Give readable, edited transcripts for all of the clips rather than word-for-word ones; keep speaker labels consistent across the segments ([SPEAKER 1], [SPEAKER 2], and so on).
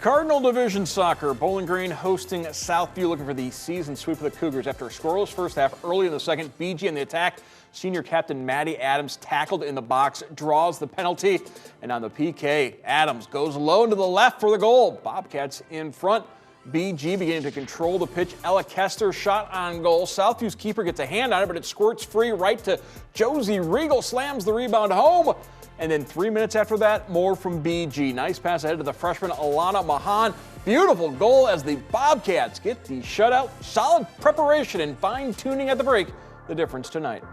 [SPEAKER 1] Cardinal Division Soccer, Bowling Green hosting Southview, looking for the season sweep of the Cougars. After a scoreless first half, early in the second, BG in the attack. Senior captain Maddie Adams tackled in the box, draws the penalty, and on the PK, Adams goes low into the left for the goal. Bobcats in front. BG beginning to control the pitch. Ella Kester shot on goal. Southview's keeper gets a hand on it, but it squirts free right to Josie Regal, slams the rebound home. And then 3 minutes after that, more from BG. Nice pass ahead to the freshman Alana Mahan. Beautiful goal as the Bobcats get the shutout. Solid preparation and fine-tuning at the break. The difference tonight.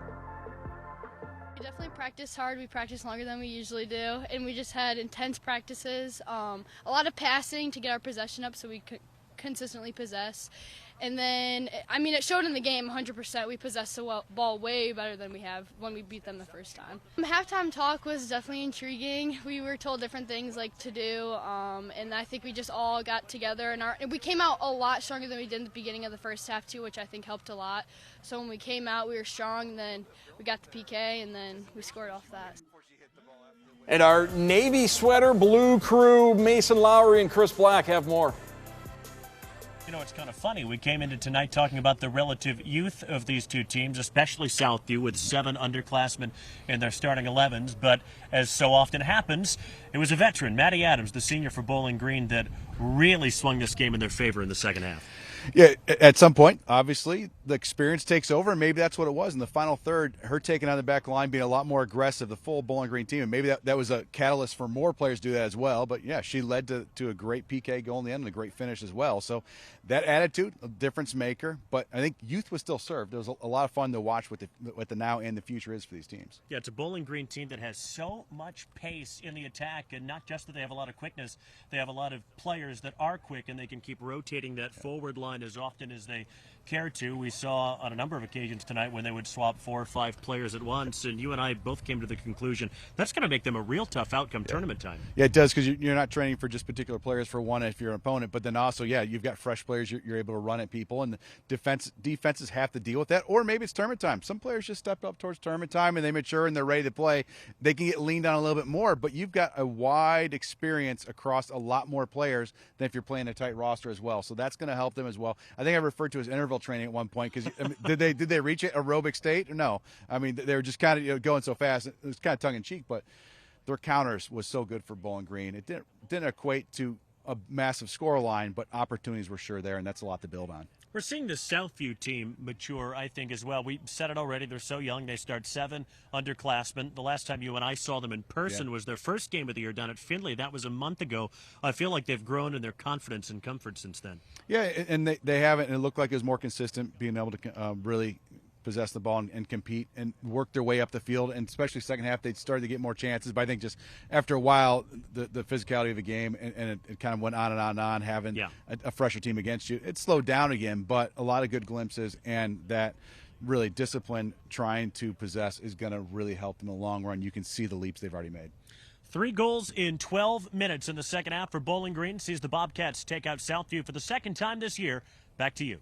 [SPEAKER 2] We definitely practiced hard. We practiced longer than we usually do. And we just had intense practices. A lot of passing to get our possession up so we could consistently possess. And then, I mean, it showed in the game 100%. We possessed the ball way better than we have when we beat them the first time. Halftime talk was definitely intriguing. We were told different things like to do, and I think we just all got together. And we came out a lot stronger than we did in the beginning of the first half, too, which I think helped a lot. So when we came out, we were strong, then we got the PK, and then we scored off that.
[SPEAKER 1] And our Navy sweater blue crew, Mason Lowry and Chris Black, have more.
[SPEAKER 3] You know, it's kind of funny. We came into tonight talking about the relative youth of these two teams, especially Southview with 7 underclassmen in their starting 11s. But as so often happens, it was a veteran, Maddie Adams, the senior for Bowling Green, that really swung this game in their favor in the second half.
[SPEAKER 4] Yeah, at some point, obviously, the experience takes over, and maybe that's what it was in the final third. Her taking on the back line, being a lot more aggressive, the full Bowling Green team, and maybe that was a catalyst for more players to do that as well. But yeah, she led to a great PK goal in the end and a great finish as well. So that attitude, a difference maker. But I think youth was still served. It was a lot of fun to watch what the now and the future is for these teams.
[SPEAKER 3] Yeah, it's a Bowling Green team that has so much pace in the attack, and not just that they have a lot of quickness, they have a lot of players that are quick, and they can keep rotating that forward line as often as they care to. We saw on a number of occasions tonight when they would swap 4 or 5 players at once, and you and I both came to the conclusion that's going to make them a real tough outcome tournament time.
[SPEAKER 4] Yeah, it does, because you're not training for just particular players for one if you're an opponent, but then also, yeah, you've got fresh players you're able to run at people, and the defenses have to deal with that, or maybe it's tournament time. Some players just step up towards tournament time and they mature and they're ready to play. They can get leaned on a little bit more, but you've got a wide experience across a lot more players than if you're playing a tight roster as well, so that's going to help them as well. I think I referred to as interval training at one point, because did they reach it aerobic state or no? I mean, they were just kind of going so fast. It was kind of tongue in cheek, but their counters was so good for Bowling Green. It didn't equate to a massive score line, but opportunities were sure there, and that's a lot to build on.
[SPEAKER 3] We're seeing the Southview team mature, I think, as well. We said it already. They're so young. They start 7 underclassmen. The last time you and I saw them in person was their first game of the year down at Findlay. That was a month ago. I feel like they've grown in their confidence and comfort since then.
[SPEAKER 4] Yeah, and they haven't, and it looked like it was more consistent, being able to really possess the ball and compete and work their way up the field, and especially second half they started to get more chances. But I think just after a while, the physicality of the game and it kind of went on and on and on, having a fresher team against you, it slowed down again. But a lot of good glimpses, and that really discipline trying to possess is going to really help in the long run. You can see the leaps they've already made.
[SPEAKER 3] 3 goals in 12 minutes in the second half for Bowling Green sees the Bobcats take out Southview for the second time this year. Back to you.